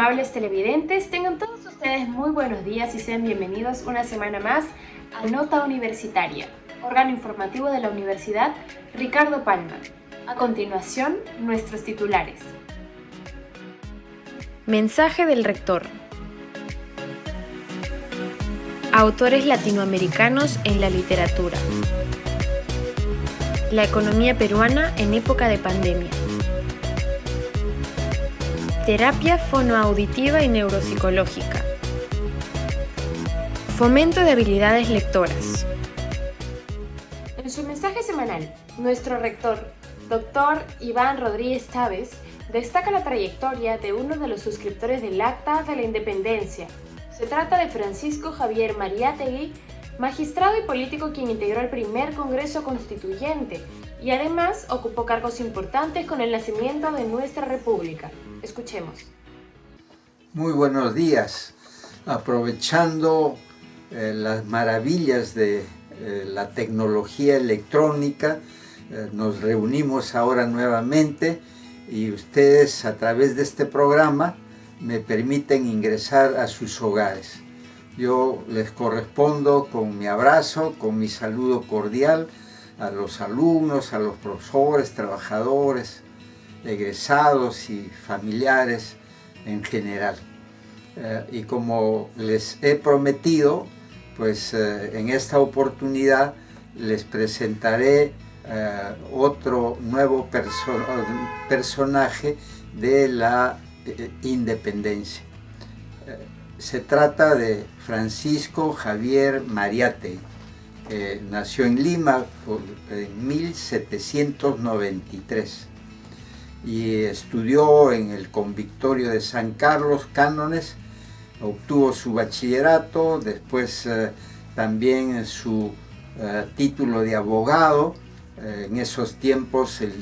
Amables televidentes, tengan todos ustedes muy buenos días y sean bienvenidos una semana más a Nota Universitaria, órgano informativo de la Universidad Ricardo Palma. A continuación, nuestros titulares. Mensaje del rector. Autores latinoamericanos en la literatura. La economía peruana en época de pandemia. Terapia fonoauditiva y neuropsicológica. Fomento de habilidades lectoras. En su mensaje semanal, nuestro rector, Dr. Iván Rodríguez Chávez, destaca la trayectoria de uno de los suscriptores del Acta de la Independencia. Se trata de Francisco Javier Mariátegui, magistrado y político quien integró el primer Congreso Constituyente y además ocupó cargos importantes con el nacimiento de nuestra República. Escuchemos. Muy buenos días. Aprovechando las maravillas de la tecnología electrónica, nos reunimos ahora nuevamente y ustedes a través de este programa me permiten ingresar a sus hogares. Yo les correspondo con mi abrazo, con mi saludo cordial a los alumnos, a los profesores, trabajadores, egresados y familiares en general. Y como les he prometido, pues en esta oportunidad les presentaré otro nuevo personaje de la independencia. Se trata de Francisco Javier Mariátegui, que nació en Lima en 1793 y estudió en el Convictorio de San Carlos, Cánones, obtuvo su bachillerato, después también su título de abogado. En esos tiempos el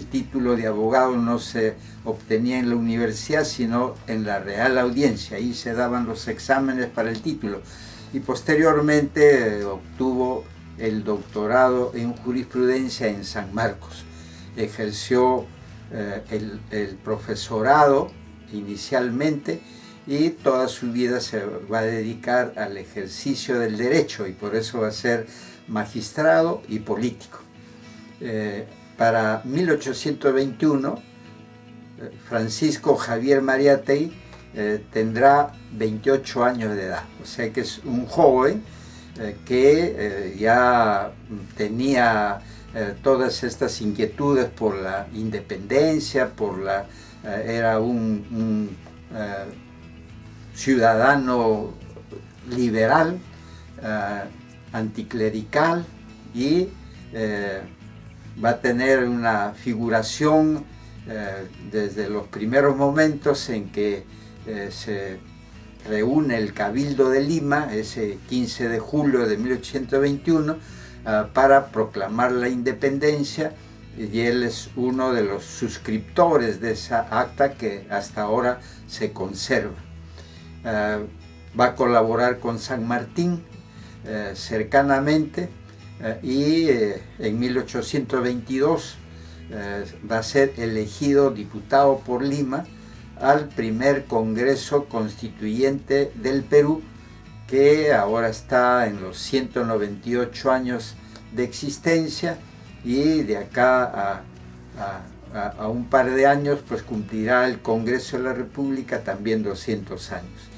título de abogado no se obtenía en la universidad, sino en la Real Audiencia. Ahí se daban los exámenes para el título. Y posteriormente obtuvo el doctorado en jurisprudencia en San Marcos. Ejerció el profesorado inicialmente y toda su vida se va a dedicar al ejercicio del derecho y por eso va a ser magistrado y político. Para 1821, Francisco Javier Mariátegui tendrá 28 años de edad, o sea que es un joven que ya tenía todas estas inquietudes por la independencia, era un ciudadano liberal, anticlerical y va a tener una figuración desde los primeros momentos en que se reúne el Cabildo de Lima, ese 15 de julio de 1821, para proclamar la independencia, y él es uno de los suscriptores de esa acta que hasta ahora se conserva. Va a colaborar con San Martín cercanamente y en 1822 va a ser elegido diputado por Lima al primer Congreso Constituyente del Perú, que ahora está en los 198 años de existencia y de acá a un par de años pues cumplirá el Congreso de la República también 200 años.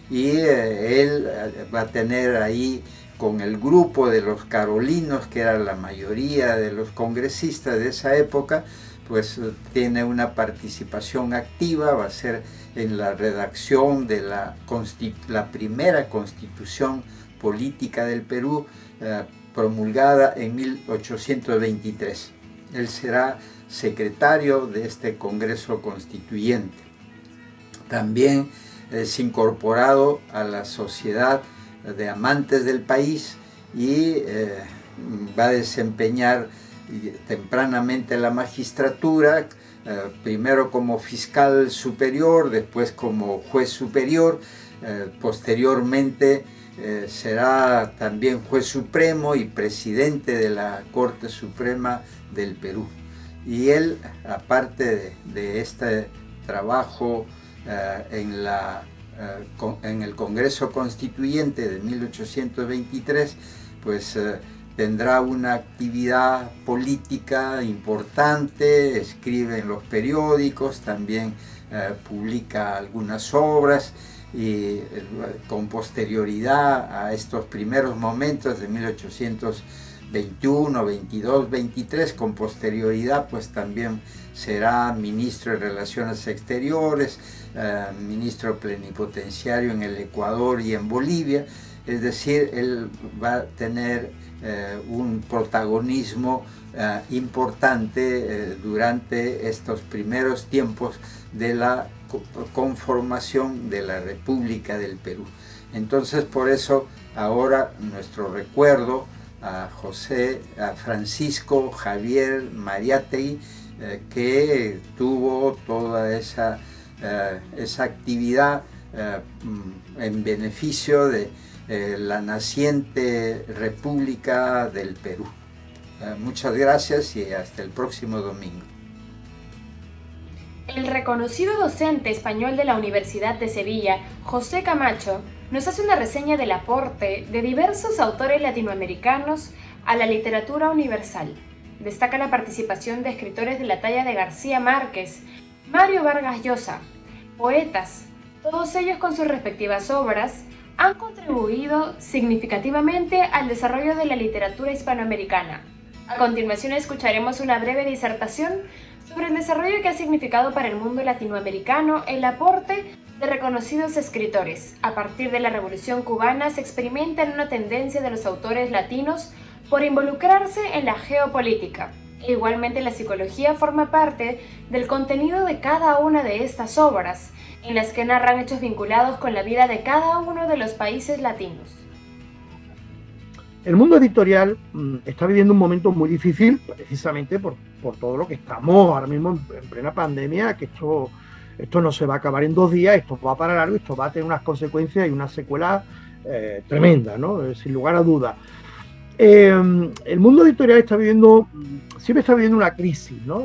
Y él va a tener ahí con el grupo de los carolinos, que era la mayoría de los congresistas de esa época, pues tiene una participación activa, va a ser en la redacción de la primera constitución política del Perú, promulgada en 1823. Él será secretario de este Congreso Constituyente. También es incorporado a la Sociedad de Amantes del País y va a desempeñar tempranamente la magistratura, primero como fiscal superior, después como juez superior, posteriormente será también juez supremo y presidente de la Corte Suprema del Perú. Y él, aparte de este trabajo en el Congreso Constituyente de 1823, pues tendrá una actividad política importante, escribe en los periódicos, también publica algunas obras, y con posterioridad a estos primeros momentos de 1821, 22, 23, con posterioridad pues también será ministro de Relaciones Exteriores, ministro plenipotenciario en el Ecuador y en Bolivia. Es decir, él va a tener un protagonismo importante durante estos primeros tiempos de la conformación de la República del Perú. Entonces, por eso ahora nuestro recuerdo a Francisco Javier Mariátegui, que tuvo toda esa actividad en beneficio de la naciente República del Perú. Muchas gracias y hasta el próximo domingo. El reconocido docente español de la Universidad de Sevilla, José Camacho, nos hace una reseña del aporte de diversos autores latinoamericanos a la literatura universal. Destaca la participación de escritores de la talla de García Márquez, Mario Vargas Llosa, poetas. Todos ellos con sus respectivas obras han contribuido significativamente al desarrollo de la literatura hispanoamericana. A continuación escucharemos una breve disertación sobre el desarrollo que ha significado para el mundo latinoamericano el aporte de reconocidos escritores. A partir de la Revolución Cubana se experimenta una tendencia de los autores latinos por involucrarse en la geopolítica. Igualmente la psicología forma parte del contenido de cada una de estas obras, en las que narran hechos vinculados con la vida de cada uno de los países latinos. El mundo editorial está viviendo un momento muy difícil, precisamente por todo lo que estamos ahora mismo en plena pandemia, que esto no se va a acabar en 2 días, esto va para largo, esto va a tener unas consecuencias y unas secuelas tremendas, ¿no? Sin lugar a dudas. El mundo editorial siempre está viviendo una crisis, ¿no?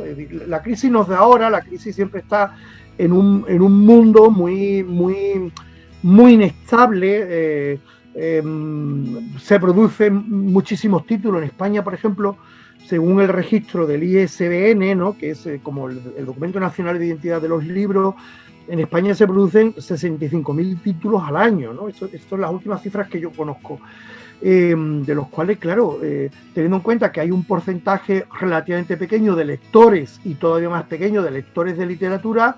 La crisis no es de ahora, la crisis siempre está en un mundo muy inestable. Se producen muchísimos títulos. En España, por ejemplo, según el registro del ISBN, ¿no?, que es como el Documento Nacional de Identidad de los Libros, en España se producen 65.000 títulos al año, ¿no? Esto son las últimas cifras que yo conozco, de los cuales, claro, teniendo en cuenta que hay un porcentaje relativamente pequeño de lectores y todavía más pequeño de lectores de literatura,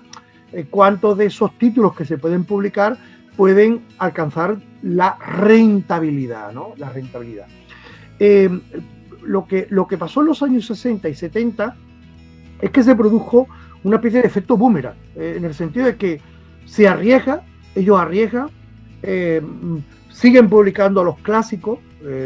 ¿cuántos de esos títulos que se pueden publicar pueden alcanzar la rentabilidad, ¿no? La rentabilidad. Lo que pasó en los años 60 y 70 es que se produjo una especie de efecto boomerang, en el sentido de que ellos arriesgan, siguen publicando a los clásicos,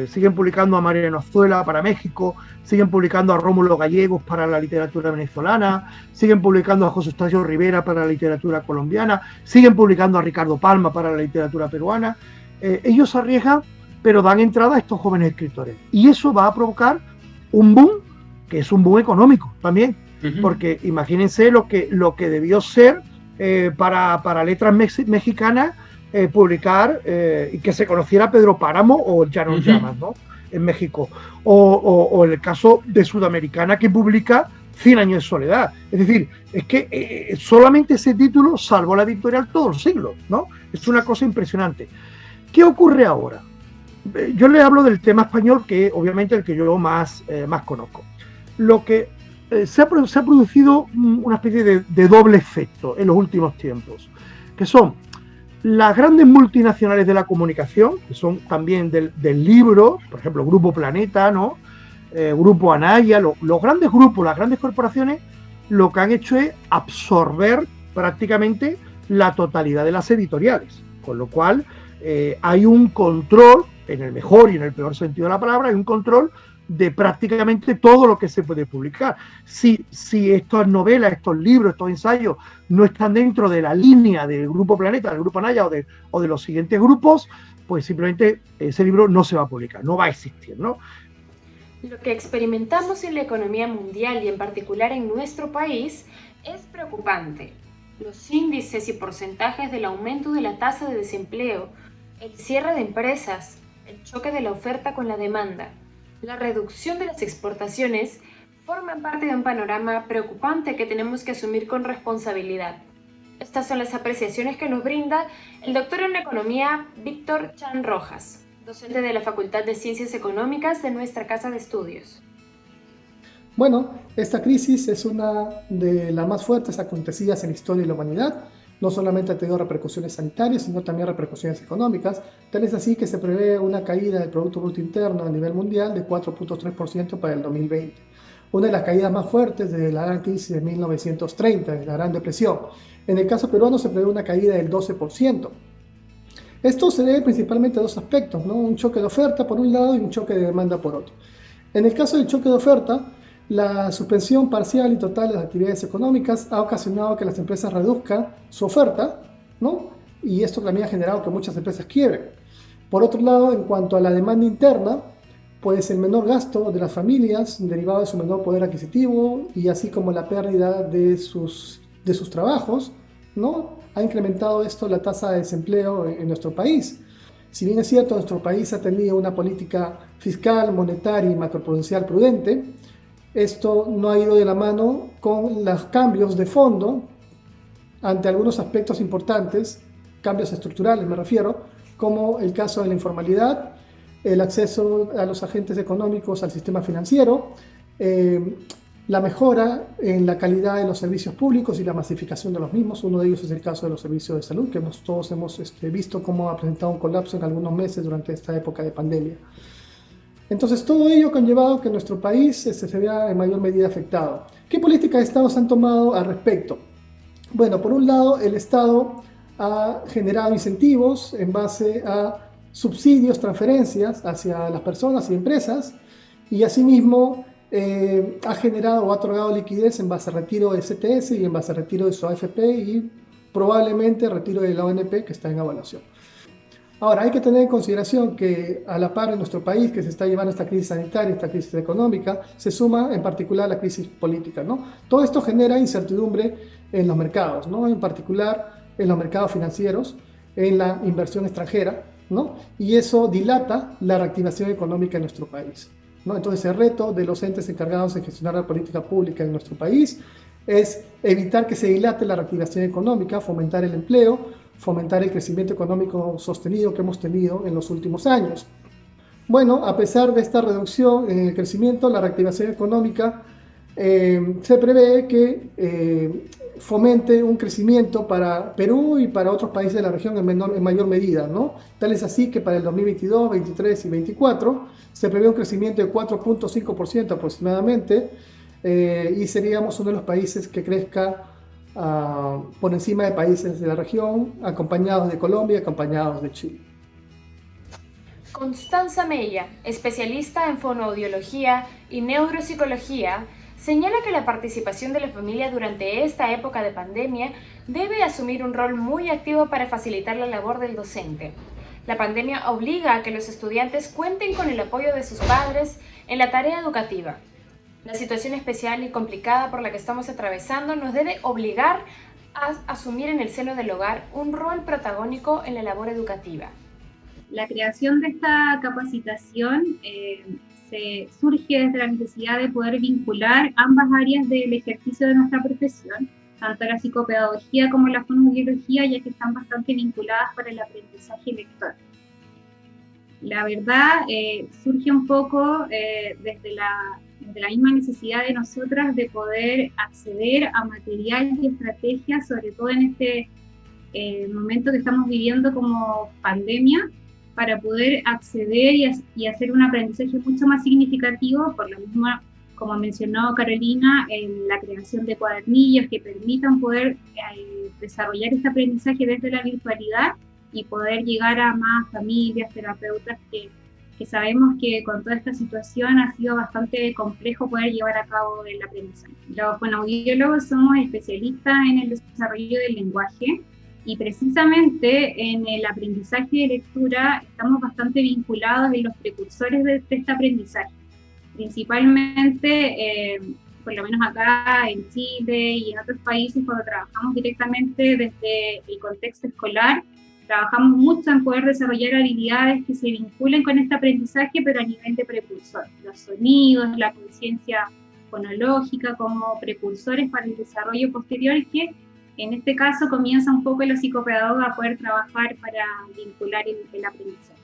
siguen publicando a Mariano Azuela para México, siguen publicando a Rómulo Gallegos para la literatura venezolana, siguen publicando a José Eustacio Rivera para la literatura colombiana, siguen publicando a Ricardo Palma para la literatura peruana. Ellos arriesgan, pero dan entrada a estos jóvenes escritores. Y eso va a provocar un boom, que es un boom económico también, porque imagínense lo que debió ser para letras mexicanas, publicar y que se conociera Pedro Páramo o Ya nos llamas, ¿no?, en México, o en el caso de Sudamericana, que publica 100 años de soledad. Es decir, es que solamente ese título salvó la editorial todo el siglo, ¿no? Es una cosa impresionante. ¿Qué ocurre ahora? Yo le hablo del tema español, que obviamente el que yo más conozco. Lo que se ha producido una especie de doble efecto en los últimos tiempos, que son las grandes multinacionales de la comunicación, que son también del libro, por ejemplo, Grupo Planeta, ¿no?, Grupo Anaya, los grandes grupos, las grandes corporaciones, lo que han hecho es absorber prácticamente la totalidad de las editoriales, con lo cual hay un control, en el mejor y en el peor sentido de la palabra, hay un control de prácticamente todo lo que se puede publicar. Si estas novelas, estos libros, estos ensayos no están dentro de la línea del Grupo Planeta, del Grupo Anaya o de los siguientes grupos, pues simplemente ese libro no se va a publicar, no va a existir, ¿no? Lo que experimentamos en la economía mundial y en particular en nuestro país es preocupante. Los índices y porcentajes del aumento de la tasa de desempleo, el cierre de empresas, el choque de la oferta con la demanda, la reducción de las exportaciones forman parte de un panorama preocupante que tenemos que asumir con responsabilidad. Estas son las apreciaciones que nos brinda el doctor en Economía Víctor Chan Rojas, docente de la Facultad de Ciencias Económicas de nuestra Casa de Estudios. Bueno, esta crisis es una de las más fuertes acontecidas en la historia de la humanidad. No solamente ha tenido repercusiones sanitarias, sino también repercusiones económicas. Tal es así que se prevé una caída del Producto Bruto Interno a nivel mundial de 4.3% para el 2020. Una de las caídas más fuertes desde la gran crisis de 1930, de la Gran Depresión. En el caso peruano se prevé una caída del 12%. Esto se debe principalmente a dos aspectos, ¿no? Un choque de oferta por un lado y un choque de demanda por otro. En el caso del choque de oferta, la suspensión parcial y total de las actividades económicas ha ocasionado que las empresas reduzcan su oferta, ¿no? Y esto también ha generado que muchas empresas quiebren. Por otro lado, en cuanto a la demanda interna, pues el menor gasto de las familias derivado de su menor poder adquisitivo y así como la pérdida de sus trabajos, ¿no? Ha incrementado esto la tasa de desempleo en nuestro país. Si bien es cierto, nuestro país ha tenido una política fiscal, monetaria y macroprudencial prudente, esto no ha ido de la mano con los cambios de fondo ante algunos aspectos importantes, cambios estructurales me refiero, como el caso de la informalidad, el acceso a los agentes económicos al sistema financiero, la mejora en la calidad de los servicios públicos y la masificación de los mismos. Uno de ellos es el caso de los servicios de salud, que todos hemos visto cómo ha presentado un colapso en algunos meses durante esta época de pandemia. Entonces, todo ello ha conllevado que nuestro país se vea en mayor medida afectado. ¿Qué políticas de Estado se han tomado al respecto? Bueno, por un lado, el Estado ha generado incentivos en base a subsidios, transferencias hacia las personas y empresas, y asimismo ha generado o ha otorgado liquidez en base a retiro de CTS y en base a retiro de su AFP y probablemente retiro de la ONP que está en evaluación. Ahora, hay que tener en consideración que a la par en nuestro país que se está llevando esta crisis sanitaria, esta crisis económica, se suma en particular la crisis política, ¿no? Todo esto genera incertidumbre en los mercados, ¿no? En particular en los mercados financieros, en la inversión extranjera, ¿no? Y eso dilata la reactivación económica en nuestro país, ¿no? Entonces, el reto de los entes encargados de gestionar la política pública en nuestro país es evitar que se dilate la reactivación económica, fomentar el empleo, fomentar el crecimiento económico sostenido que hemos tenido en los últimos años. Bueno, a pesar de esta reducción en el crecimiento, la reactivación económica se prevé que fomente un crecimiento para Perú y para otros países de la región en mayor medida, ¿no? Tal es así que para el 2022, 2023 y 2024 se prevé un crecimiento de 4.5% aproximadamente y seríamos uno de los países que crezca por encima de países de la región, acompañados de Colombia y acompañados de Chile. Constanza Mella, especialista en fonoaudiología y neuropsicología, señala que la participación de la familia durante esta época de pandemia debe asumir un rol muy activo para facilitar la labor del docente. La pandemia obliga a que los estudiantes cuenten con el apoyo de sus padres en la tarea educativa. La situación especial y complicada por la que estamos atravesando nos debe obligar a asumir en el seno del hogar un rol protagónico en la labor educativa. La creación de esta capacitación surge desde la necesidad de poder vincular ambas áreas del ejercicio de nuestra profesión, tanto la psicopedagogía como la fonoaudiología, ya que están bastante vinculadas para el aprendizaje lector. La verdad, surge un poco desde la misma necesidad de nosotras de poder acceder a material y estrategias, sobre todo en este momento que estamos viviendo como pandemia, para poder acceder y hacer un aprendizaje mucho más significativo, por lo mismo, como mencionó Carolina, en la creación de cuadernillos que permitan poder desarrollar este aprendizaje desde la virtualidad y poder llegar a más familias, terapeutas que sabemos que con toda esta situación ha sido bastante complejo poder llevar a cabo el aprendizaje. Los fonoaudiólogos somos especialistas en el desarrollo del lenguaje y precisamente en el aprendizaje de lectura estamos bastante vinculados en los precursores de este aprendizaje. Principalmente por lo menos acá en Chile y en otros países, cuando trabajamos directamente desde el contexto escolar, trabajamos mucho en poder desarrollar habilidades que se vinculen con este aprendizaje, pero a nivel de precursor. Los sonidos, la conciencia fonológica como precursores para el desarrollo posterior, que en este caso comienza un poco la psicopedagoga a poder trabajar para vincular el aprendizaje.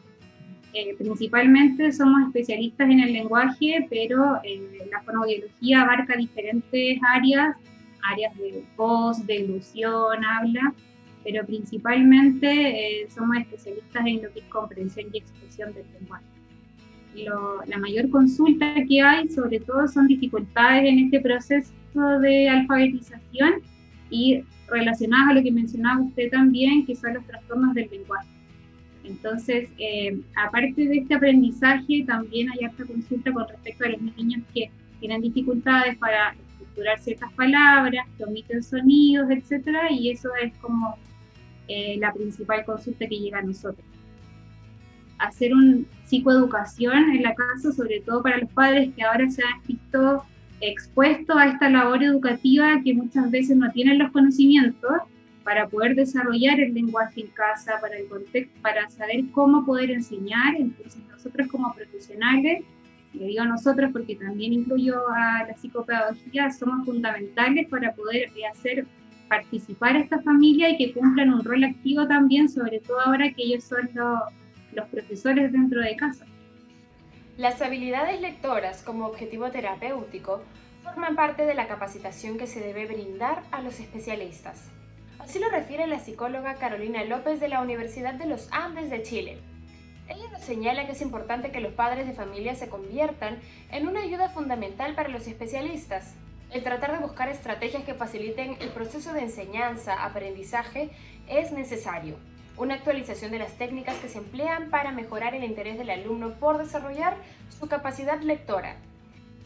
Principalmente somos especialistas en el lenguaje, pero la fonoaudiología abarca diferentes áreas de voz, de ilusión, habla, pero principalmente somos especialistas en lo que es comprensión y expresión del lenguaje. La mayor consulta que hay, sobre todo, son dificultades en este proceso de alfabetización y relacionadas a lo que mencionaba usted también, que son los trastornos del lenguaje. Entonces, aparte de este aprendizaje, también hay harta consulta con respecto a los niños que tienen dificultades para estructurar ciertas palabras, que omiten sonidos, etcétera, y eso es como la principal consulta que llega a nosotros. Hacer una psicoeducación en la casa, sobre todo para los padres que ahora se han visto expuestos a esta labor educativa, que muchas veces no tienen los conocimientos para poder desarrollar el lenguaje en casa, para el contexto, para saber cómo poder enseñar. Entonces nosotros como profesionales, le digo nosotros porque también incluyo a la psicopedagogía, somos fundamentales para poder hacer participar a esta familia y que cumplan un rol activo también, sobre todo ahora que ellos son los profesores dentro de casa. Las habilidades lectoras como objetivo terapéutico forman parte de la capacitación que se debe brindar a los especialistas. Así lo refiere la psicóloga Carolina López de la Universidad de los Andes de Chile. Ella nos señala que es importante que los padres de familia se conviertan en una ayuda fundamental para los especialistas. El tratar de buscar estrategias que faciliten el proceso de enseñanza, aprendizaje, es necesario. Una actualización de las técnicas que se emplean para mejorar el interés del alumno por desarrollar su capacidad lectora.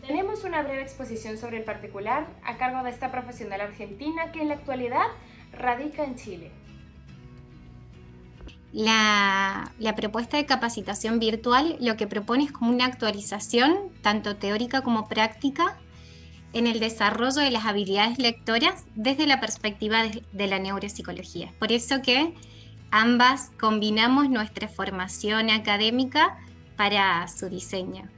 Tenemos una breve exposición sobre el particular a cargo de esta profesional argentina que en la actualidad radica en Chile. La propuesta de capacitación virtual lo que propone es como una actualización, tanto teórica como práctica, en el desarrollo de las habilidades lectoras desde la perspectiva de la neuropsicología. Por eso que ambas combinamos nuestra formación académica para su diseño.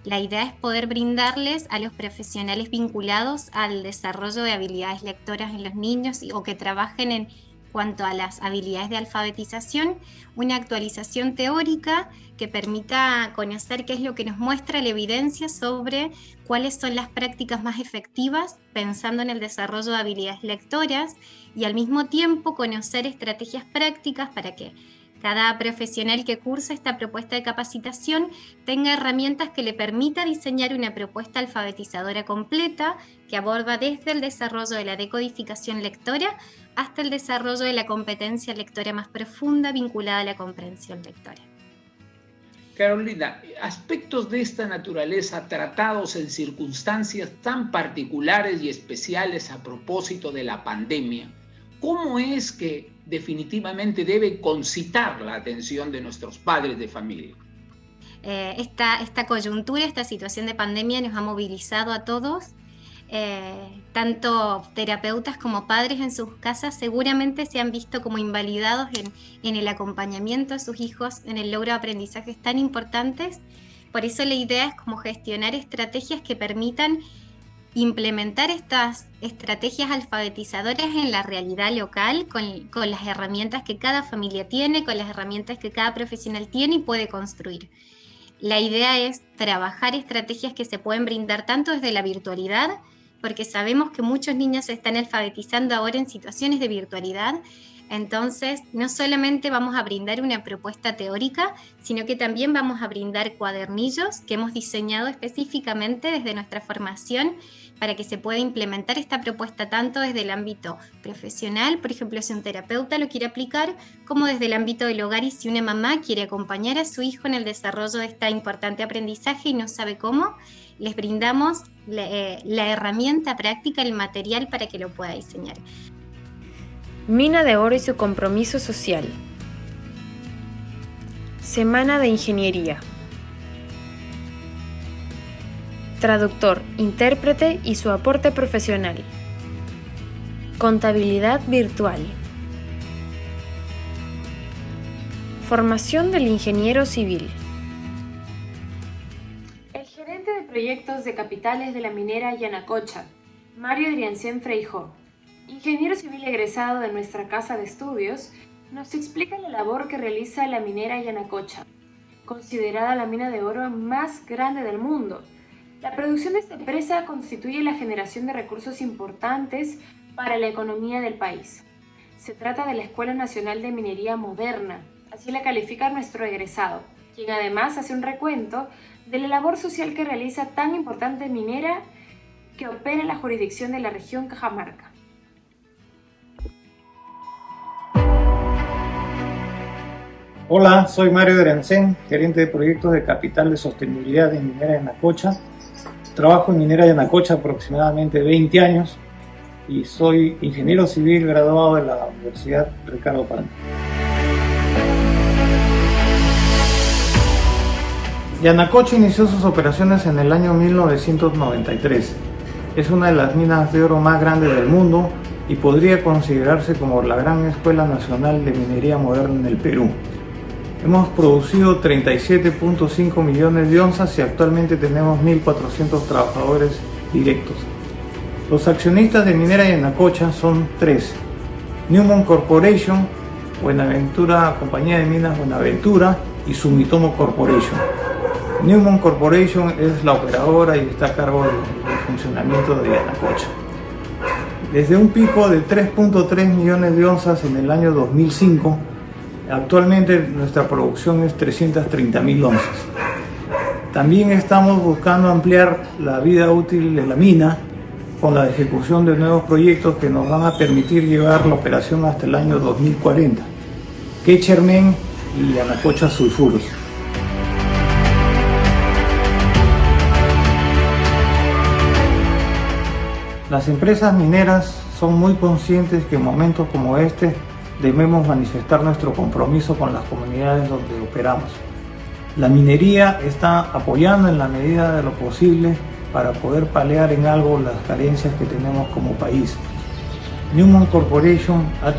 La idea es poder brindarles a los profesionales vinculados al desarrollo de habilidades lectoras en los niños o que trabajen en cuanto a las habilidades de alfabetización, una actualización teórica que permita conocer qué es lo que nos muestra la evidencia sobre cuáles son las prácticas más efectivas pensando en el desarrollo de habilidades lectoras y al mismo tiempo conocer estrategias prácticas para que cada profesional que cursa esta propuesta de capacitación tenga herramientas que le permita diseñar una propuesta alfabetizadora completa que aborda desde el desarrollo de la decodificación lectora hasta el desarrollo de la competencia lectora más profunda vinculada a la comprensión lectora. Carolina, aspectos de esta naturaleza tratados en circunstancias tan particulares y especiales a propósito de la pandemia, ¿cómo es que definitivamente debe concitar la atención de nuestros padres de familia? Esta coyuntura, esta situación de pandemia nos ha movilizado a todos, tanto terapeutas como padres en sus casas seguramente se han visto como invalidados en el acompañamiento a sus hijos en el logro de aprendizajes tan importantes. Por eso la idea es como gestionar estrategias que permitan implementar estas estrategias alfabetizadoras en la realidad local con las herramientas que cada familia tiene, con las herramientas que cada profesional tiene y puede construir. La idea es trabajar estrategias que se pueden brindar tanto desde la virtualidad, porque sabemos que muchos niños se están alfabetizando ahora en situaciones de virtualidad. Entonces, no solamente vamos a brindar una propuesta teórica, sino que también vamos a brindar cuadernillos que hemos diseñado específicamente desde nuestra formación para que se pueda implementar esta propuesta tanto desde el ámbito profesional, por ejemplo, si un terapeuta lo quiere aplicar, como desde el ámbito del hogar y si una mamá quiere acompañar a su hijo en el desarrollo de este importante aprendizaje y no sabe cómo, les brindamos la herramienta práctica, el material para que lo pueda diseñar. Mina de Oro y su compromiso social. Semana de Ingeniería. traductor, intérprete y su aporte profesional. Contabilidad virtual. Formación del ingeniero civil. El gerente de proyectos de capitales de la minera Yanacocha, Mario Adriancén Freijó, ingeniero civil egresado de nuestra casa de estudios, nos explica la labor que realiza la minera Yanacocha, considerada la mina de oro más grande del mundo. La producción de esta empresa constituye la generación de recursos importantes para la economía del país. Se trata de la Escuela Nacional de Minería Moderna, así la califica nuestro egresado, quien además hace un recuento de la labor social que realiza tan importante minera que opera en la jurisdicción de la región Cajamarca. Hola, soy Mario Adriancén, gerente de proyectos de capital de sostenibilidad en Minera Yanacocha. Trabajo en Minera Yanacocha aproximadamente 20 años y soy ingeniero civil graduado de la Universidad Ricardo Palma. Yanacocha inició sus operaciones en el año 1993. Es una de las minas de oro más grandes del mundo y podría considerarse como la gran escuela nacional de minería moderna en el Perú. Hemos producido 37.5 millones de onzas y actualmente tenemos 1.400 trabajadores directos. Los accionistas de Minera Yanacocha son tres: Newmont Corporation, Buenaventura, Compañía de Minas Buenaventura y Sumitomo Corporation. Newmont Corporation es la operadora y está a cargo del funcionamiento de Yanacocha. Desde un pico de 3.3 millones de onzas en el año 2005, actualmente nuestra producción es 330.000 onzas. También estamos buscando ampliar la vida útil de la mina con la ejecución de nuevos proyectos que nos van a permitir llevar la operación hasta el año 2040. Quechermen y Yanacocha Sulfuros. Las empresas mineras son muy conscientes que en momentos como este debemos manifestar nuestro compromiso con las comunidades donde operamos. La minería está apoyando en la medida de lo posible para poder paliar en algo las carencias que tenemos como país. Newmont Corporation ha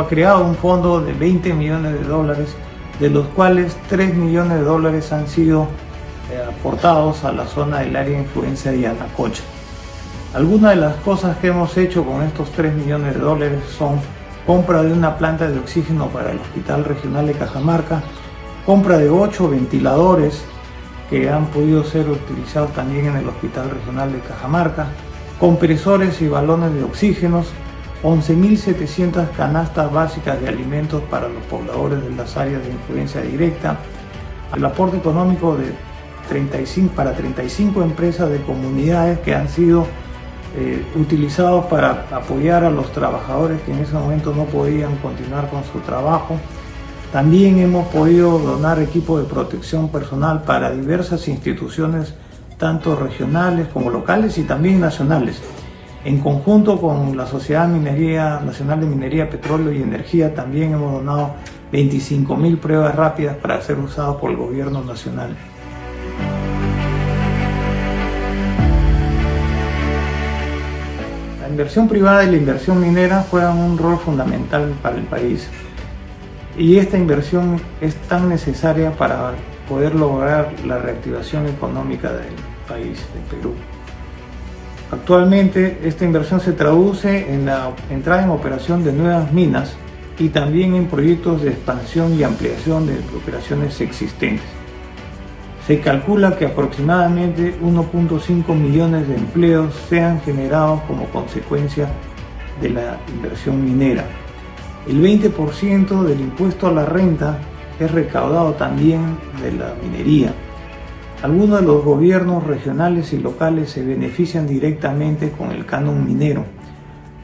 creado un fondo de 20 millones de dólares, de los cuales 3 millones de dólares han sido aportados a la zona del área de influencia de Yanacocha. Algunas de las cosas que hemos hecho con estos 3 millones de dólares son compra de una planta de oxígeno para el Hospital Regional de Cajamarca, compra de 8 ventiladores que han podido ser utilizados también en el Hospital Regional de Cajamarca, compresores y balones de oxígenos, 11.700 canastas básicas de alimentos para los pobladores de las áreas de influencia directa, el aporte económico de 35 empresas de comunidades que han sido utilizados para apoyar a los trabajadores que en ese momento no podían continuar con su trabajo. También hemos podido donar equipo de protección personal para diversas instituciones, tanto regionales como locales y también nacionales. En conjunto con la Sociedad Nacional de Minería, Petróleo y Energía, también hemos donado 25.000 pruebas rápidas para ser usadas por el gobierno nacional. La inversión privada y la inversión minera juegan un rol fundamental para el país. Y esta inversión es tan necesaria para poder lograr la reactivación económica del país, del Perú. Actualmente esta inversión se traduce en la entrada en operación de nuevas minas y también en proyectos de expansión y ampliación de operaciones existentes. Se calcula que aproximadamente 1.5 millones de empleos sean generados como consecuencia de la inversión minera. El 20% del impuesto a la renta es recaudado también de la minería. Algunos de los gobiernos regionales y locales se benefician directamente con el canon minero.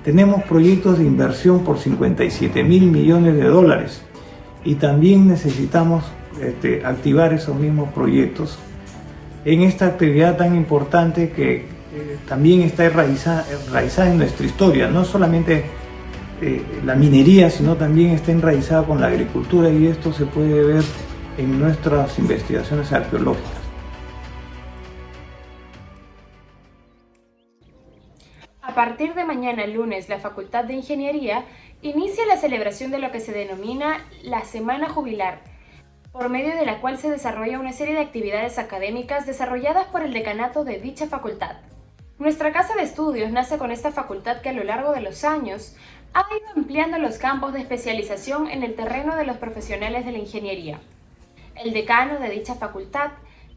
Tenemos proyectos de inversión por 57.000 millones de dólares y también necesitamos activar esos mismos proyectos en esta actividad tan importante que también está enraizada en nuestra historia. No solamente la minería, sino también está enraizada con la agricultura, y esto se puede ver en nuestras investigaciones arqueológicas. A partir de mañana lunes, la Facultad de Ingeniería inicia la celebración de lo que se denomina la Semana Jubilar, por medio de la cual se desarrolla una serie de actividades académicas desarrolladas por el decanato de dicha facultad. Nuestra casa de estudios nace con esta facultad que a lo largo de los años ha ido ampliando los campos de especialización en el terreno de los profesionales de la ingeniería. El decano de dicha facultad,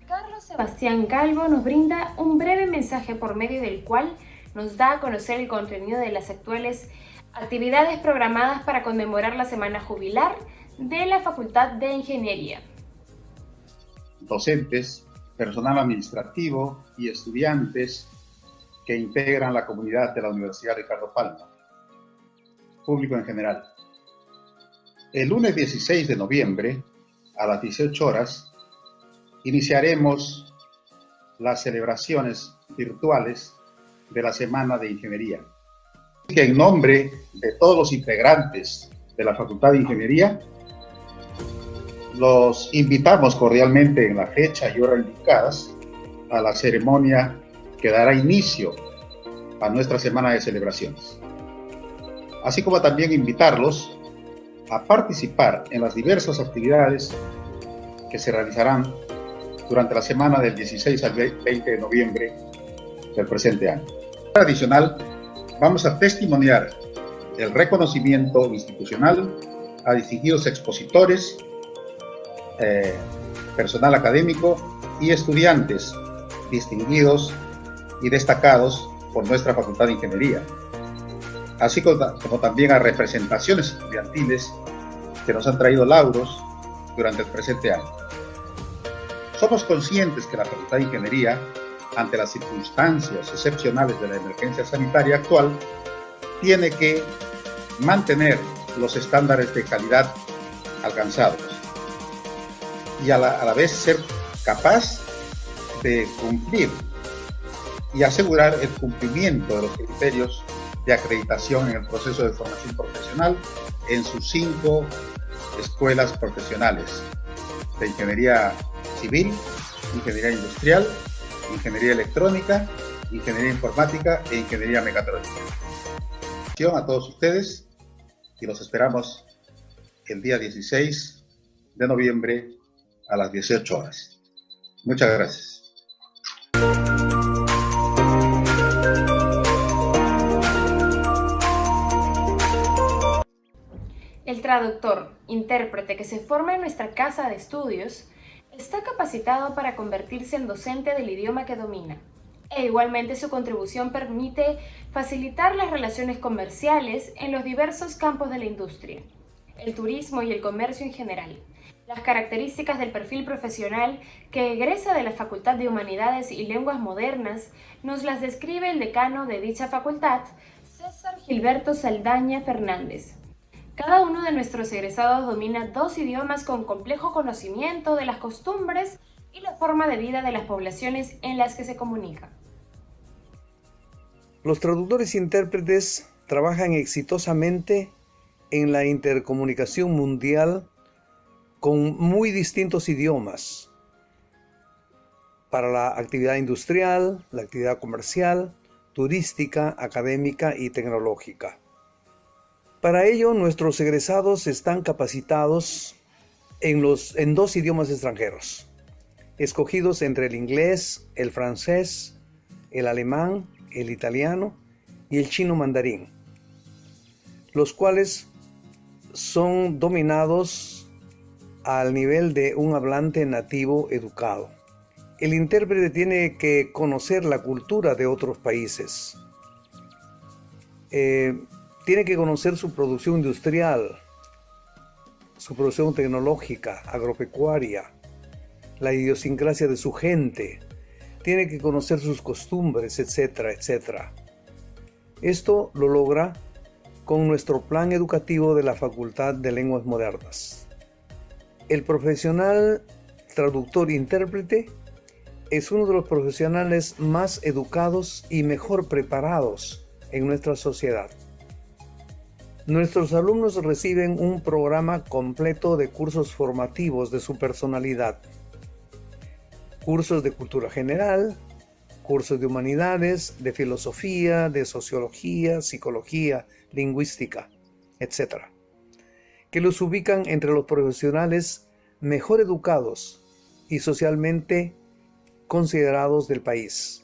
Carlos Sebastián Calvo, nos brinda un breve mensaje por medio del cual nos da a conocer el contenido de las actuales actividades programadas para conmemorar la Semana Jubilar de la Facultad de Ingeniería. Docentes, personal administrativo y estudiantes que integran la comunidad de la Universidad Ricardo Palma, público en general. El lunes 16 de noviembre, a las 18 horas, iniciaremos las celebraciones virtuales de la Semana de Ingeniería. En nombre de todos los integrantes de la Facultad de Ingeniería, los invitamos cordialmente en la fecha y hora indicadas a la ceremonia que dará inicio a nuestra semana de celebraciones. Así como también invitarlos a participar en las diversas actividades que se realizarán durante la semana del 16 al 20 de noviembre del presente año. Adicional, vamos a testimoniar el reconocimiento institucional a distinguidos expositores, personal académico y estudiantes distinguidos y destacados por nuestra Facultad de Ingeniería, así como también a representaciones estudiantiles que nos han traído lauros durante el presente año. Somos conscientes que la Facultad de Ingeniería, ante las circunstancias excepcionales de la emergencia sanitaria actual, tiene que mantener los estándares de calidad alcanzados y a la vez ser capaz de cumplir y asegurar el cumplimiento de los criterios de acreditación en el proceso de formación profesional en sus 5 escuelas profesionales de ingeniería civil, ingeniería industrial, ingeniería electrónica, ingeniería informática e ingeniería mecatrónica. A todos ustedes y los esperamos el día 16 de noviembre a las 18 horas. Muchas gracias. El traductor, intérprete que se forma en nuestra casa de estudios está capacitado para convertirse en docente del idioma que domina. E igualmente su contribución permite facilitar las relaciones comerciales en los diversos campos de la industria, el turismo y el comercio en general. Las características del perfil profesional que egresa de la Facultad de Humanidades y Lenguas Modernas nos las describe el decano de dicha facultad, César Gilberto Saldaña Fernández. Cada uno de nuestros egresados domina 2 idiomas con complejo conocimiento de las costumbres y la forma de vida de las poblaciones en las que se comunica. Los traductores e intérpretes trabajan exitosamente en la intercomunicación mundial con muy distintos idiomas para la actividad industrial, la actividad comercial, turística, académica y tecnológica. Para ello, nuestros egresados están capacitados en 2 idiomas extranjeros, escogidos entre el inglés, el francés, el alemán, el italiano y el chino mandarín, los cuales son dominados al nivel de un hablante nativo educado. El intérprete tiene que conocer la cultura de otros países, tiene que conocer su producción industrial, su producción tecnológica, agropecuaria, la idiosincrasia de su gente, tiene que conocer sus costumbres, etcétera, etcétera. Esto lo logra con nuestro plan educativo de la Facultad de Lenguas Modernas. El profesional traductor-intérprete es uno de los profesionales más educados y mejor preparados en nuestra sociedad. Nuestros alumnos reciben un programa completo de cursos formativos de su personalidad, cursos de cultura general, cursos de humanidades, de filosofía, de sociología, psicología, lingüística, etc., que los ubican entre los profesionales mejor educados y socialmente considerados del país.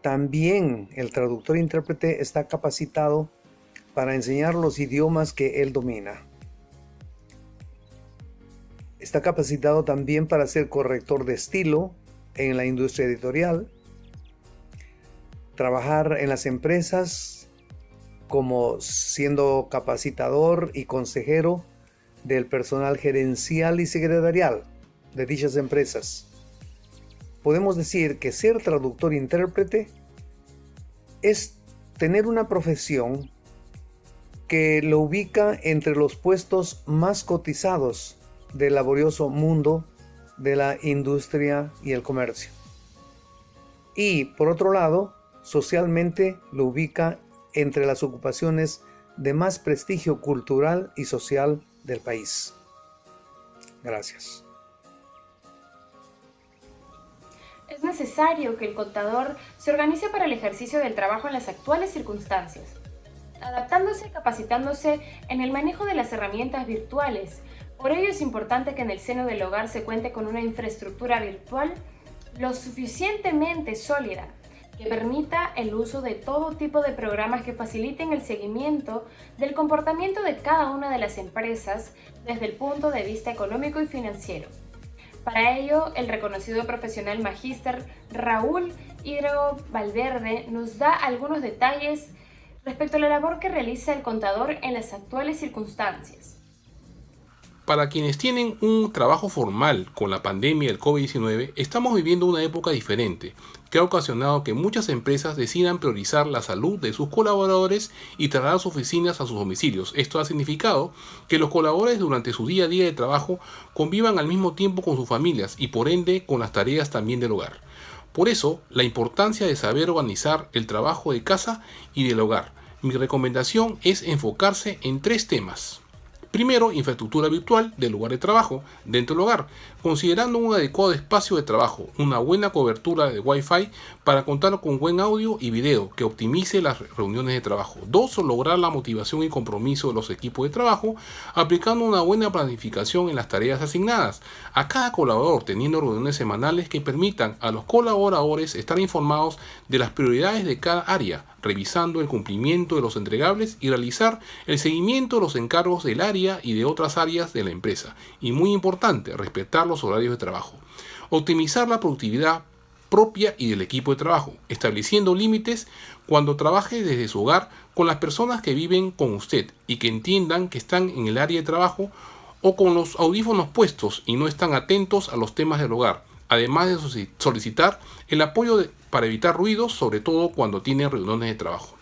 También el traductor-intérprete está capacitado para enseñar los idiomas que él domina. Está capacitado también para ser corrector de estilo en la industria editorial, trabajar en las empresas como siendo capacitador y consejero del personal gerencial y secretarial de dichas empresas. Podemos decir que ser traductor-intérprete es tener una profesión que lo ubica entre los puestos más cotizados del laborioso mundo de la industria y el comercio. Y, por otro lado, socialmente lo ubica entre las ocupaciones de más prestigio cultural y social del país. Gracias. Es necesario que el contador se organice para el ejercicio del trabajo en las actuales circunstancias, adaptándose y capacitándose en el manejo de las herramientas virtuales. Por ello es importante que en el seno del hogar se cuente con una infraestructura virtual lo suficientemente sólida que permita el uso de todo tipo de programas que faciliten el seguimiento del comportamiento de cada una de las empresas desde el punto de vista económico y financiero. Para ello, el reconocido profesional magíster Raúl Hidro Valverde nos da algunos detalles respecto a la labor que realiza el contador en las actuales circunstancias. Para quienes tienen un trabajo formal con la pandemia del COVID-19, estamos viviendo una época diferente que ha ocasionado que muchas empresas decidan priorizar la salud de sus colaboradores y trasladar sus oficinas a sus domicilios. Esto ha significado que los colaboradores durante su día a día de trabajo convivan al mismo tiempo con sus familias y por ende con las tareas también del hogar. Por eso, la importancia de saber organizar el trabajo de casa y del hogar. Mi recomendación es enfocarse en 3 temas. Primero, infraestructura virtual del lugar de trabajo dentro del hogar, considerando un adecuado espacio de trabajo, una buena cobertura de Wi-Fi para contar con buen audio y video que optimice las reuniones de trabajo. 2, lograr la motivación y compromiso de los equipos de trabajo, aplicando una buena planificación en las tareas asignadas a cada colaborador, teniendo reuniones semanales que permitan a los colaboradores estar informados de las prioridades de cada área, revisando el cumplimiento de los entregables y realizar el seguimiento de los encargos del área y de otras áreas de la empresa. Y muy importante, respetar los horarios de trabajo. Optimizar la productividad propia y del equipo de trabajo, estableciendo límites cuando trabaje desde su hogar con las personas que viven con usted y que entiendan que están en el área de trabajo o con los audífonos puestos y no están atentos a los temas del hogar. Además de solicitar el apoyo para evitar ruidos, sobre todo cuando tienen reuniones de trabajo.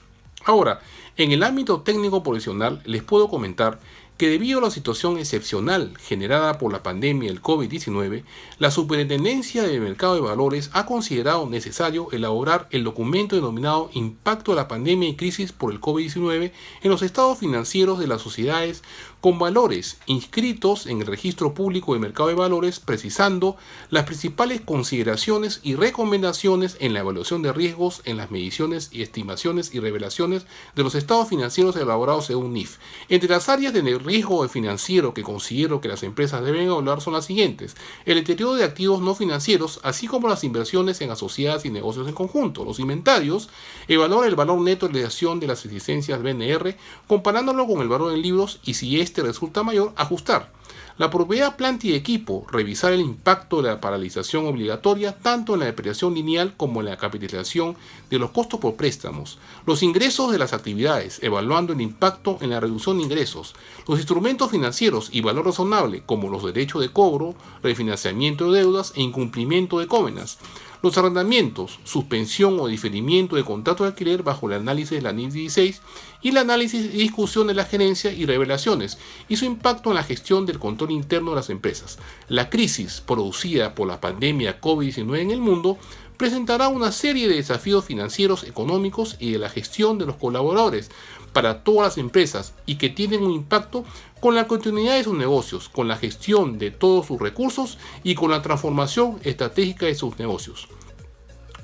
Ahora, en el ámbito técnico profesional les puedo comentar que debido a la situación excepcional generada por la pandemia del COVID-19, la Superintendencia del Mercado de Valores ha considerado necesario elaborar el documento denominado Impacto de la pandemia y crisis por el COVID-19 en los estados financieros de las sociedades con valores inscritos en el Registro Público de Mercado de Valores, precisando las principales consideraciones y recomendaciones en la evaluación de riesgos en las mediciones y estimaciones y revelaciones de los estados financieros elaborados según NIF. Entre las áreas de riesgo financiero que considero que las empresas deben evaluar son las siguientes: el deterioro de activos no financieros, así como las inversiones en asociadas y negocios en conjunto. Los inventarios, evaluar el valor neto de liquidación de las existencias BNR, comparándolo con el valor en libros y si este resulta mayor, ajustar. La propiedad, planta y equipo, revisar el impacto de la paralización obligatoria tanto en la depreciación lineal como en la capitalización de los costos por préstamos. Los ingresos de las actividades, evaluando el impacto en la reducción de ingresos. Los instrumentos financieros y valor razonable, como los derechos de cobro, refinanciamiento de deudas e incumplimiento de covenants. Los arrendamientos, suspensión o diferimiento de contrato de alquiler bajo el análisis de la NIF 16 y el análisis y discusión de la gerencia y revelaciones y su impacto en la gestión del control interno de las empresas. La crisis producida por la pandemia COVID-19 en el mundo presentará una serie de desafíos financieros, económicos y de la gestión de los colaboradores para todas las empresas y que tienen un impacto con la continuidad de sus negocios, con la gestión de todos sus recursos y con la transformación estratégica de sus negocios.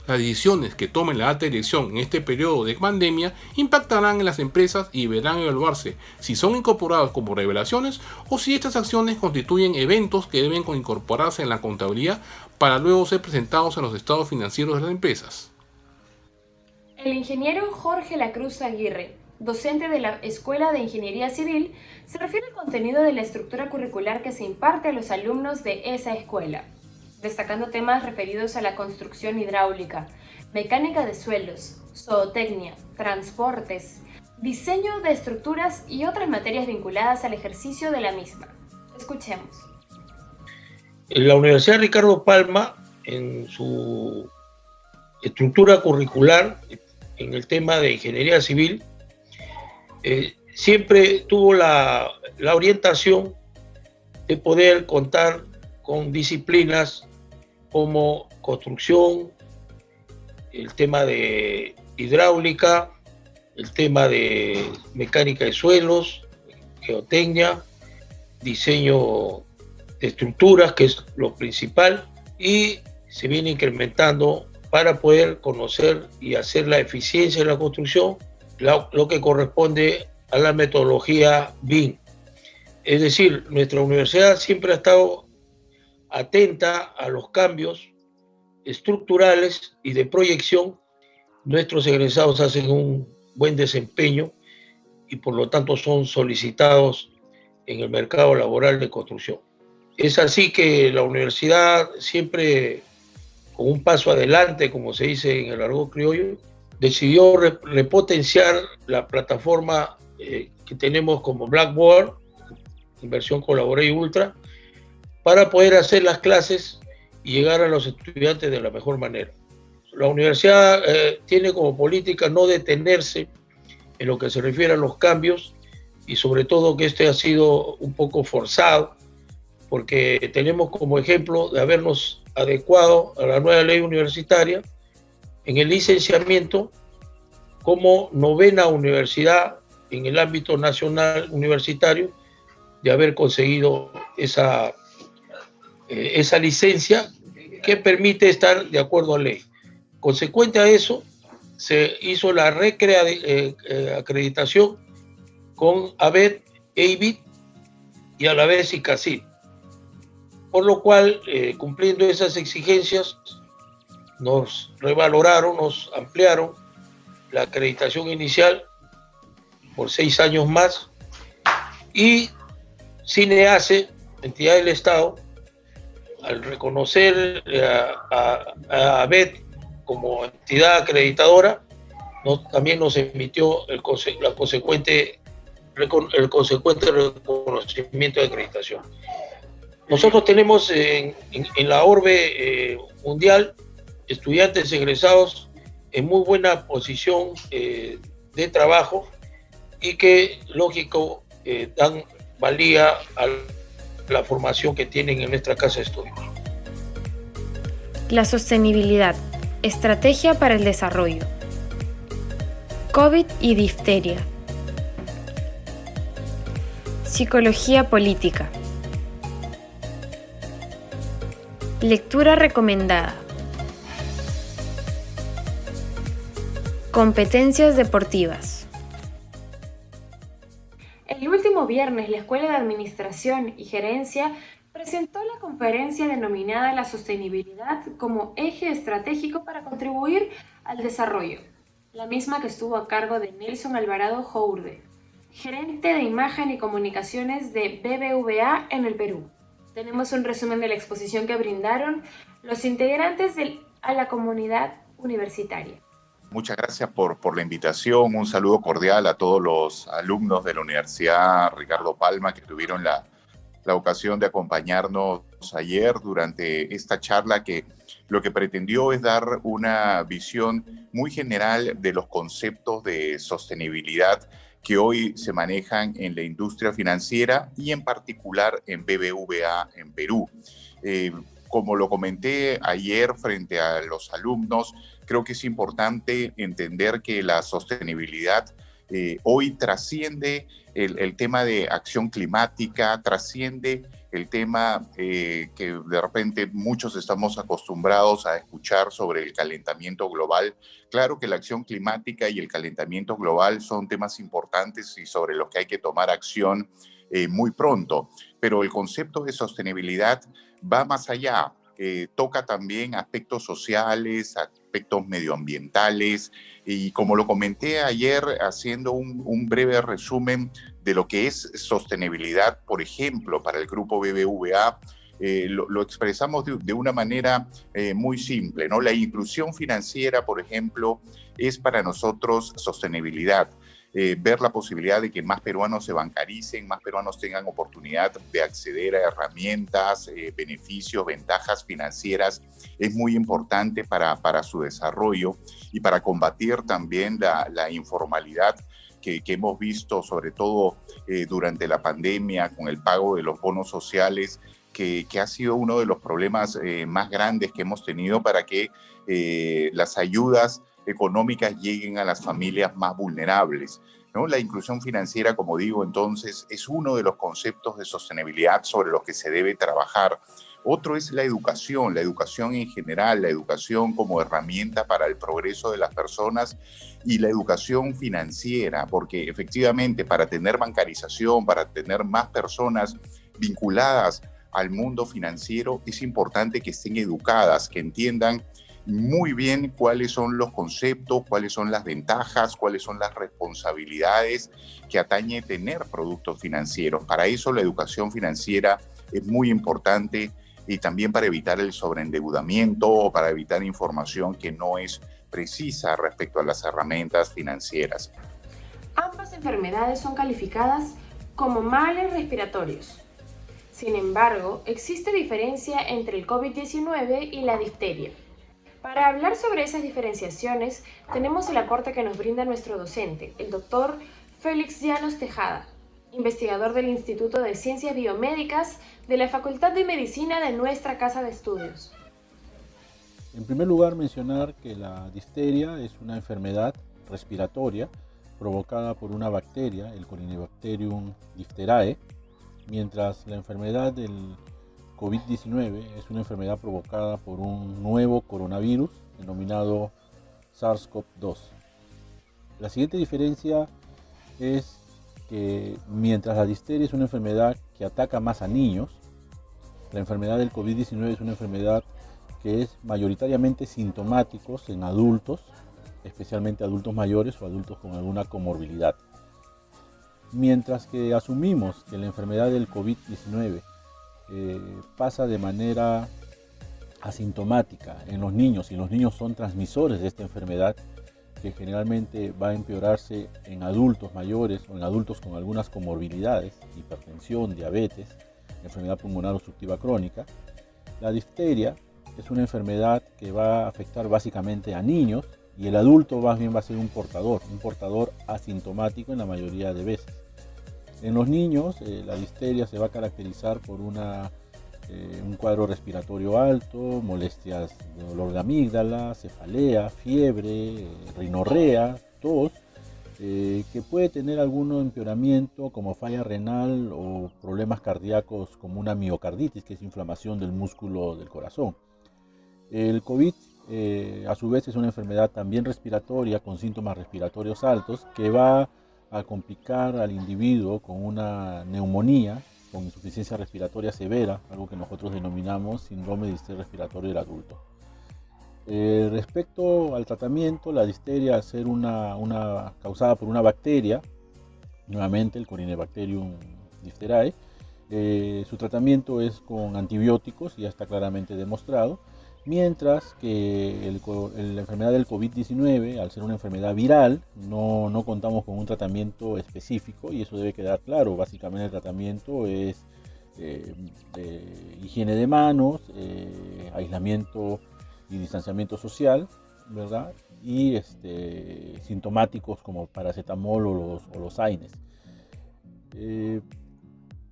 Las decisiones que tome la alta dirección en este periodo de pandemia impactarán en las empresas y deberán evaluarse si son incorporadas como revelaciones o si estas acciones constituyen eventos que deben incorporarse en la contabilidad para luego ser presentados en los estados financieros de las empresas. El ingeniero Jorge Lacruz Aguirre, docente de la Escuela de Ingeniería Civil, se refiere al contenido de la estructura curricular que se imparte a los alumnos de esa escuela, destacando temas referidos a la construcción hidráulica, mecánica de suelos, zootecnia, transportes, diseño de estructuras y otras materias vinculadas al ejercicio de la misma. Escuchemos. La Universidad Ricardo Palma, en su estructura curricular, en el tema de ingeniería civil, siempre tuvo la orientación de poder contar con disciplinas como construcción, el tema de hidráulica, el tema de mecánica de suelos, geotecnia, diseño de estructuras, que es lo principal, y se viene incrementando para poder conocer y hacer la eficiencia de la construcción, lo que corresponde a la metodología BIM. Es decir, nuestra universidad siempre ha estado atenta a los cambios estructurales y de proyección. Nuestros egresados hacen un buen desempeño y por lo tanto son solicitados en el mercado laboral de construcción. Es así que la universidad siempre, con un paso adelante, como se dice en el argot criollo, decidió repotenciar la plataforma que tenemos como Blackboard, en versión Collaborate Ultra, para poder hacer las clases y llegar a los estudiantes de la mejor manera. La universidad tiene como política no detenerse en lo que se refiere a los cambios, y sobre todo que este ha sido un poco forzado, porque tenemos como ejemplo de habernos adecuado a la nueva ley universitaria en el licenciamiento como 9ª universidad en el ámbito nacional universitario, de haber conseguido esa licencia que permite estar de acuerdo a ley. Consecuente a eso, se hizo la acreditación con ABET, EIBIT y a la vez ICACIT, por lo cual, cumpliendo esas exigencias, nos revaloraron, nos ampliaron la acreditación inicial por 6 años más, y CINEACE, entidad del Estado, al reconocer a ABET como entidad acreditadora, también nos emitió el consecuente reconocimiento de acreditación. Nosotros tenemos en la orbe mundial estudiantes egresados en muy buena posición de trabajo y que, lógico, dan valía a la formación que tienen en nuestra casa de estudios. La sostenibilidad, estrategia para el desarrollo. COVID y difteria. Psicología política. Lectura recomendada. Competencias deportivas. El último viernes, la Escuela de Administración y Gerencia presentó la conferencia denominada La sostenibilidad como eje estratégico para contribuir al desarrollo, la misma que estuvo a cargo de Nelson Alvarado Jourde, gerente de imagen y comunicaciones de BBVA en el Perú. Tenemos un resumen de la exposición que brindaron los integrantes a la comunidad universitaria. Muchas gracias por la invitación. Un saludo cordial a todos los alumnos de la Universidad Ricardo Palma que tuvieron la ocasión de acompañarnos ayer durante esta charla, que lo que pretendió es dar una visión muy general de los conceptos de sostenibilidad que hoy se manejan en la industria financiera y en particular en BBVA en Perú. Como lo comenté ayer frente a los alumnos, creo que es importante entender que la sostenibilidad hoy trasciende el tema de acción climática, trasciende el tema que de repente muchos estamos acostumbrados a escuchar sobre el calentamiento global. Claro que la acción climática y el calentamiento global son temas importantes y sobre los que hay que tomar acción muy pronto, pero el concepto de sostenibilidad va más allá. Toca también aspectos sociales, aspectos medioambientales, y como lo comenté ayer haciendo un breve resumen de lo que es sostenibilidad, por ejemplo, para el grupo BBVA, lo expresamos de una manera muy simple, ¿no? La inclusión financiera, por ejemplo, es para nosotros sostenibilidad. Ver la posibilidad de que más peruanos se bancaricen, más peruanos tengan oportunidad de acceder a herramientas, beneficios, ventajas financieras, es muy importante para su desarrollo y para combatir también la informalidad que hemos visto, sobre todo durante la pandemia, con el pago de los bonos sociales, que ha sido uno de los problemas más grandes que hemos tenido para que las ayudas económicas lleguen a las familias más vulnerables, ¿no? La inclusión financiera, como digo, entonces, es uno de los conceptos de sostenibilidad sobre los que se debe trabajar. Otro es la educación en general, la educación como herramienta para el progreso de las personas y la educación financiera, porque efectivamente para tener bancarización, para tener más personas vinculadas al mundo financiero, es importante que estén educadas, que entiendan muy bien cuáles son los conceptos, cuáles son las ventajas, cuáles son las responsabilidades que atañe tener productos financieros. Para eso la educación financiera es muy importante, y también para evitar el sobreendeudamiento o para evitar información que no es precisa respecto a las herramientas financieras. Ambas enfermedades son calificadas como males respiratorios. Sin embargo, existe diferencia entre el COVID-19 y la difteria. Para hablar sobre esas diferenciaciones, tenemos el aporte que nos brinda nuestro docente, el doctor Félix Llanos Tejada, investigador del Instituto de Ciencias Biomédicas de la Facultad de Medicina de nuestra Casa de Estudios. En primer lugar, mencionar que la difteria es una enfermedad respiratoria provocada por una bacteria, el Corynebacterium diphtheriae, mientras la enfermedad del COVID-19 es una enfermedad provocada por un nuevo coronavirus denominado SARS-CoV-2. La siguiente diferencia es que mientras la difteria es una enfermedad que ataca más a niños, la enfermedad del COVID-19 es una enfermedad que es mayoritariamente sintomáticos en adultos, especialmente adultos mayores o adultos con alguna comorbilidad. Mientras que asumimos que la enfermedad del COVID-19 pasa de manera asintomática en los niños, y los niños son transmisores de esta enfermedad, que generalmente va a empeorarse en adultos mayores o en adultos con algunas comorbilidades, hipertensión, diabetes, enfermedad pulmonar obstructiva crónica. La difteria es una enfermedad que va a afectar básicamente a niños, y el adulto más bien va a ser un portador asintomático en la mayoría de veces. En los niños, la difteria se va a caracterizar por un cuadro respiratorio alto, molestias de dolor de amígdala, cefalea, fiebre, rinorrea, tos, que puede tener algún empeoramiento como falla renal o problemas cardíacos como una miocarditis, que es inflamación del músculo del corazón. El COVID, a su vez, es una enfermedad también respiratoria con síntomas respiratorios altos, que va a complicar al individuo con una neumonía, con insuficiencia respiratoria severa, algo que nosotros denominamos síndrome de distrés respiratorio del adulto. Respecto al tratamiento, la difteria, al ser causada por una bacteria, nuevamente el Corynebacterium diphtheriae, su tratamiento es con antibióticos, ya está claramente demostrado, mientras que la enfermedad del COVID-19, al ser una enfermedad viral, no contamos con un tratamiento específico, y eso debe quedar claro. Básicamente el tratamiento es higiene de manos, aislamiento y distanciamiento social, ¿verdad? Y sintomáticos como paracetamol o los AINES.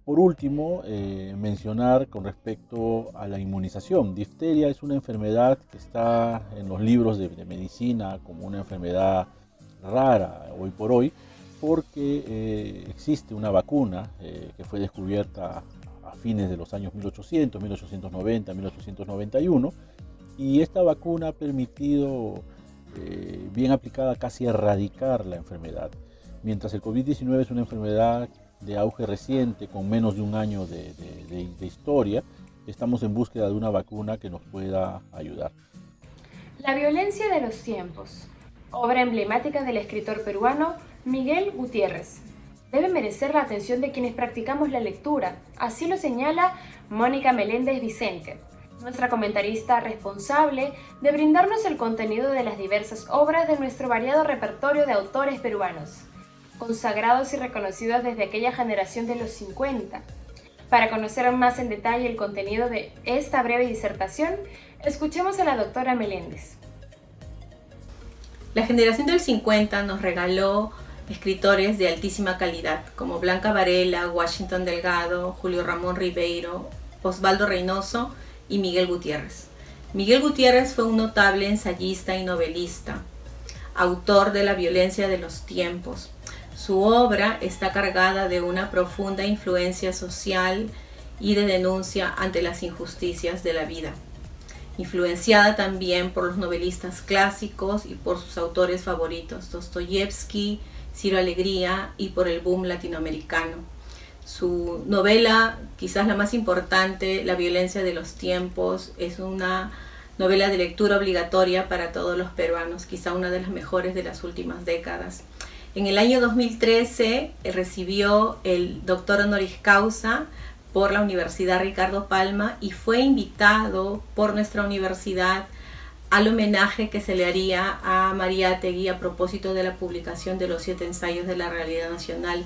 Por último, mencionar con respecto a la inmunización. Difteria es una enfermedad que está en los libros de medicina como una enfermedad rara hoy por hoy, porque existe una vacuna que fue descubierta a fines de los años 1800, 1890, 1891, y esta vacuna ha permitido, bien aplicada, casi erradicar la enfermedad. Mientras el COVID-19 es una enfermedad de auge reciente, con menos de un año de historia, estamos en búsqueda de una vacuna que nos pueda ayudar. La violencia de los tiempos, obra emblemática del escritor peruano Miguel Gutiérrez, debe merecer la atención de quienes practicamos la lectura, así lo señala Mónica Meléndez Vicente, nuestra comentarista responsable de brindarnos el contenido de las diversas obras de nuestro variado repertorio de autores peruanos, consagrados y reconocidos desde aquella generación de los 50. Para conocer más en detalle el contenido de esta breve disertación, escuchemos a la doctora Meléndez. La generación del 50 nos regaló escritores de altísima calidad, como Blanca Varela, Washington Delgado, Julio Ramón Ribeiro, Osvaldo Reynoso y Miguel Gutiérrez. Miguel Gutiérrez fue un notable ensayista y novelista, autor de La violencia de los tiempos. Su obra está cargada de una profunda influencia social y de denuncia ante las injusticias de la vida, influenciada también por los novelistas clásicos y por sus autores favoritos, Dostoyevsky, Ciro Alegría, y por el boom latinoamericano. Su novela, quizás la más importante, La violencia de los tiempos, es una novela de lectura obligatoria para todos los peruanos, quizá una de las mejores de las últimas décadas. En el año 2013 recibió el doctor honoris causa por la Universidad Ricardo Palma y fue invitado por nuestra universidad al homenaje que se le haría a Mariátegui a propósito de la publicación de los 7 ensayos de la realidad nacional.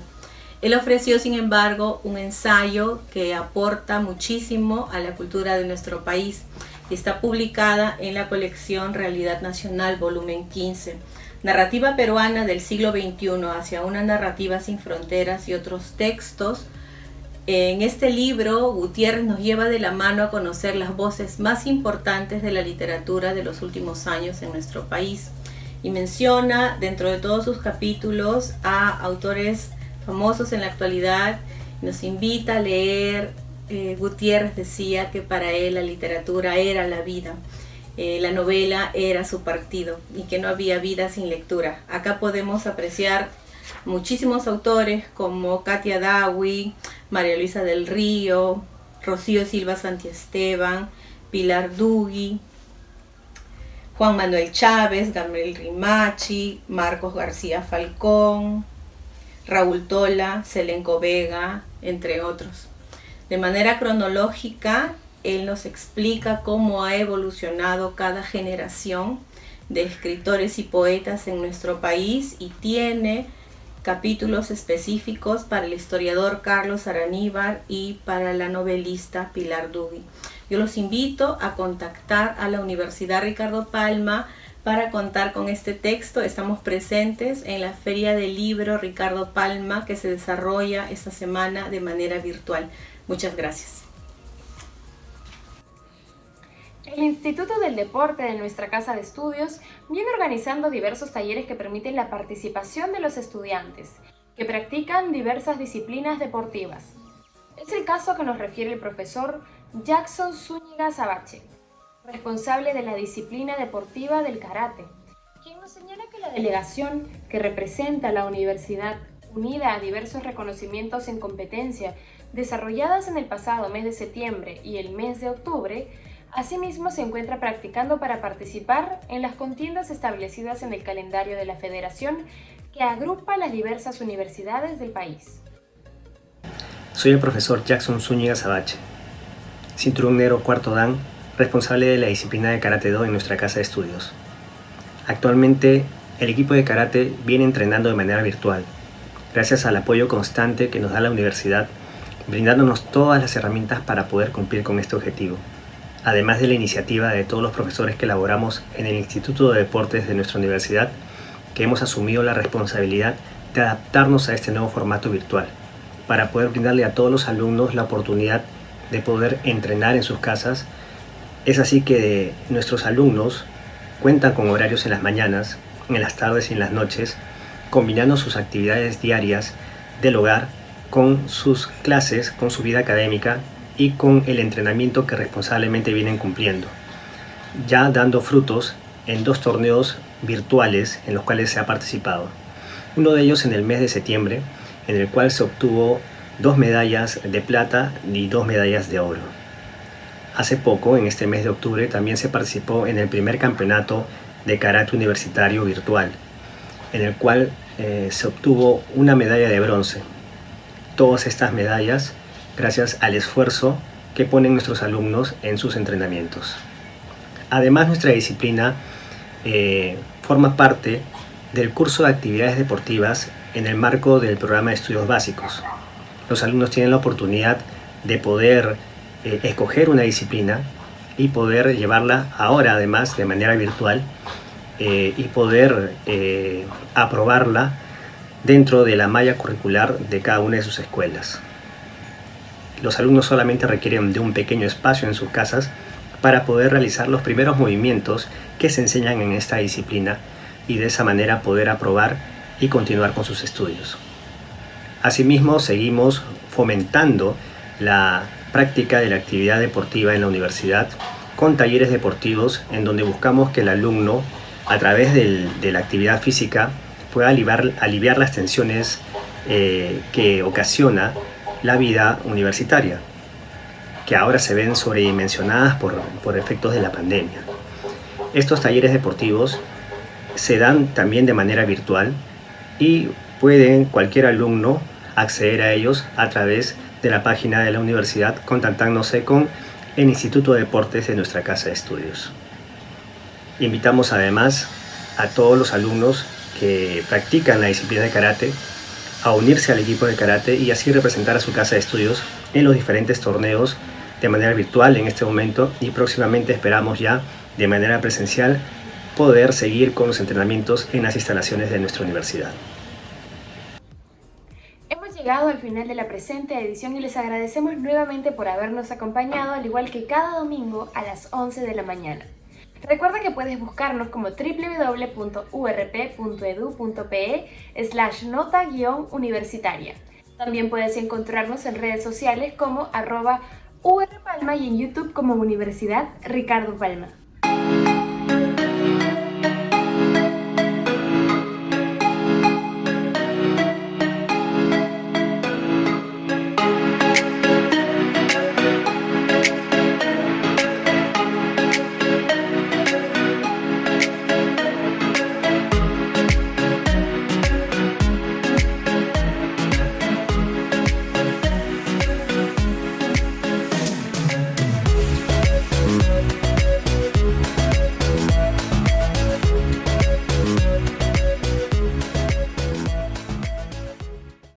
Él ofreció, sin embargo, un ensayo que aporta muchísimo a la cultura de nuestro país y está publicada en la colección Realidad Nacional, volumen 15. Narrativa peruana del siglo XXI hacia una narrativa sin fronteras y otros textos. En este libro, Gutiérrez nos lleva de la mano a conocer las voces más importantes de la literatura de los últimos años en nuestro país y menciona dentro de todos sus capítulos a autores famosos en la actualidad. Nos invita a leer. Gutiérrez decía que para él la literatura era la vida. La novela era su partido y que no había vida sin lectura. Acá podemos apreciar muchísimos autores como Katia Dawi, María Luisa del Río, Rocío Silva Santiesteban, Pilar Dugui, Juan Manuel Chávez, Gabriel Rimachi, Marcos García Falcón, Raúl Tola, Selenco Vega, entre otros. De manera cronológica, él nos explica cómo ha evolucionado cada generación de escritores y poetas en nuestro país y tiene capítulos específicos para el historiador Carlos Araníbar y para la novelista Pilar Dugui. Yo los invito a contactar a la Universidad Ricardo Palma para contar con este texto. Estamos presentes en la Feria del Libro Ricardo Palma que se desarrolla esta semana de manera virtual. Muchas gracias. El Instituto del Deporte de nuestra Casa de Estudios viene organizando diversos talleres que permiten la participación de los estudiantes que practican diversas disciplinas deportivas. Es el caso que nos refiere el profesor Jackson Zúñiga Sabache, responsable de la disciplina deportiva del karate, quien nos señala que la delegación que representa a la universidad, unida a diversos reconocimientos en competencia desarrolladas en el pasado mes de septiembre y el mes de octubre, asimismo se encuentra practicando para participar en las contiendas establecidas en el calendario de la Federación que agrupa las diversas universidades del país. Soy el profesor Jackson Zúñiga Sabache, cinturón negro cuarto dan, responsable de la disciplina de Karate Do en nuestra casa de estudios. Actualmente, el equipo de karate viene entrenando de manera virtual, gracias al apoyo constante que nos da la universidad, brindándonos todas las herramientas para poder cumplir con este objetivo, además de la iniciativa de todos los profesores que laboramos en el Instituto de Deportes de nuestra universidad, que hemos asumido la responsabilidad de adaptarnos a este nuevo formato virtual, para poder brindarle a todos los alumnos la oportunidad de poder entrenar en sus casas. Es así que nuestros alumnos cuentan con horarios en las mañanas, en las tardes y en las noches, combinando sus actividades diarias del hogar con sus clases, con su vida académica y con el entrenamiento que responsablemente vienen cumpliendo, ya dando frutos en 2 torneos virtuales en los cuales se ha participado. Uno de ellos en el mes de septiembre, en el cual se obtuvo 2 medallas de plata y 2 medallas de oro. Hace poco, en este mes de octubre, también se participó en el primer campeonato de karate universitario virtual, en el cual se obtuvo una medalla de bronce. Todas estas medallas gracias al esfuerzo que ponen nuestros alumnos en sus entrenamientos. Además, nuestra disciplina forma parte del curso de actividades deportivas en el marco del programa de estudios básicos. Los alumnos tienen la oportunidad de poder escoger una disciplina y poder llevarla ahora además de manera virtual y poder aprobarla dentro de la malla curricular de cada una de sus escuelas. Los alumnos solamente requieren de un pequeño espacio en sus casas para poder realizar los primeros movimientos que se enseñan en esta disciplina y de esa manera poder aprobar y continuar con sus estudios. Asimismo, seguimos fomentando la práctica de la actividad deportiva en la universidad con talleres deportivos en donde buscamos que el alumno, a través de la actividad física, pueda aliviar las tensiones que ocasiona la vida universitaria, que ahora se ven sobredimensionadas por efectos de la pandemia. Estos talleres deportivos se dan también de manera virtual y pueden cualquier alumno acceder a ellos a través de la página de la universidad contactándose con el Instituto de Deportes de nuestra casa de estudios. Invitamos además a todos los alumnos que practican la disciplina de karate a unirse al equipo de karate y así representar a su casa de estudios en los diferentes torneos de manera virtual en este momento, y próximamente esperamos ya de manera presencial poder seguir con los entrenamientos en las instalaciones de nuestra universidad. Hemos llegado al final de la presente edición y les agradecemos nuevamente por habernos acompañado, al igual que cada domingo a las 11 de la mañana. Recuerda que puedes buscarnos como www.urp.edu.pe/nota-universitaria. También puedes encontrarnos en redes sociales como @urpalma y en YouTube como Universidad Ricardo Palma.